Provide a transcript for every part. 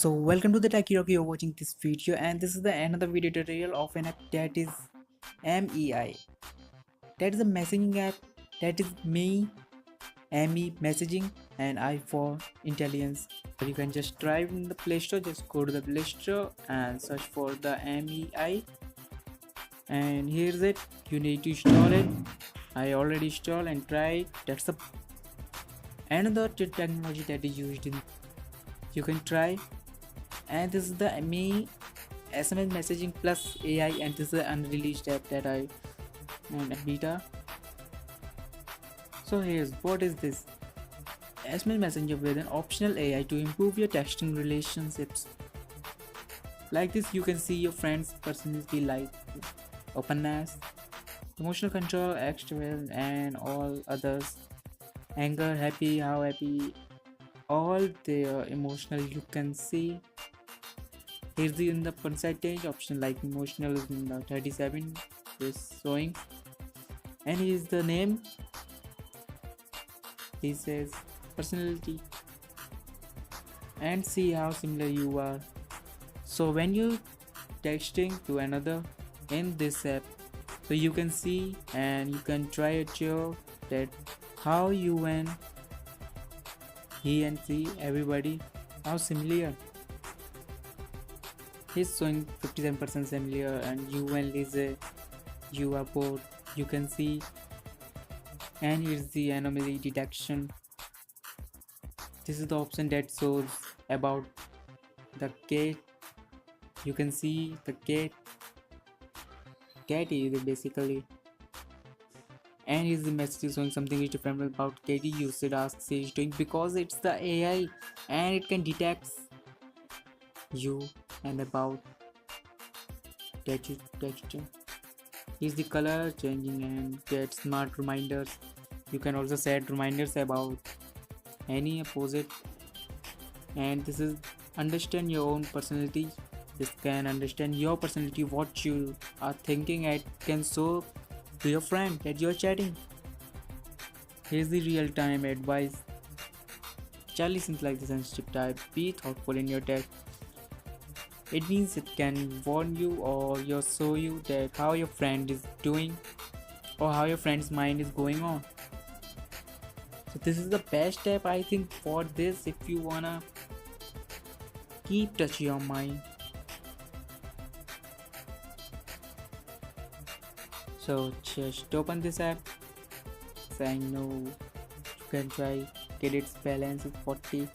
So welcome to the Techy Roque. You're watching this video and this is the another video tutorial of an app that is MEI. That is a messaging app that is MEI Messaging and I for intelligence. You can just try in the Play Store, just go to the Play Store and search for the MEI, and here's it. You need to install it. I already installed and tried. That's the another technology that is used in you can try. And this is the MEI SMS Messaging +AI, and this is an unreleased app that I and beta. So here's what is this SMS Messenger with an optional AI to improve your texting relationships. Like this, you can see your friend's personality like openness, emotional control, extrovert, and all others. Anger, happy, how happy, all their emotional you can see. Here's the in the percentage option, like emotional is in the 37 is showing, and here's the name. He says personality, and see how similar you are. So when you texting to another in this app, so you can see and you can try it your that how you and he and see everybody how similar. He's showing 57% similar, and you and Lisa, you are both, you can see. And here's the anomaly detection. This is the option that shows about the cat. You can see the cat is basically, and here's the message showing something is different about Katie. You should ask she's doing, because it's the AI and it can detect you and about that you texting. Is the color changing and get smart reminders. You can also set reminders about any opposite, and this is understand your own personality. This can understand your personality, what you are thinking, and can show to your friend that you're chatting. Here's the real-time advice. Charlie seems like the sensitive type. Be thoughtful in your text. It means it can warn you or show you that how your friend is doing or how your friend's mind is going on. So this is the best app I think for this if you wanna keep touch your mind. So just open this app, saying no, you can try, get its balance is 40,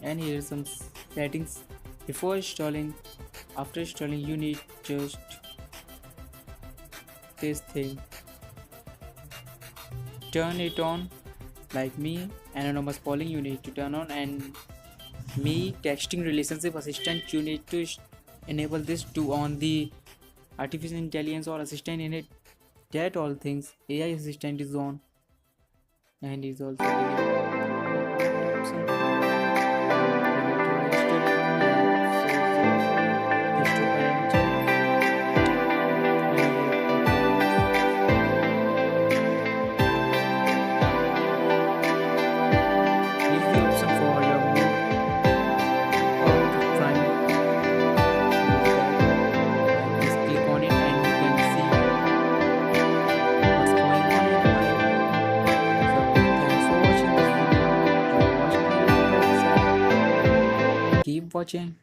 and here's some settings before installing. After installing, you need just this thing, turn it on, like me anonymous polling you need to turn on, and me texting relationship assistant you need to enable this to on the artificial intelligence or assistant in it, that all things AI assistant is on, and is also keep watching.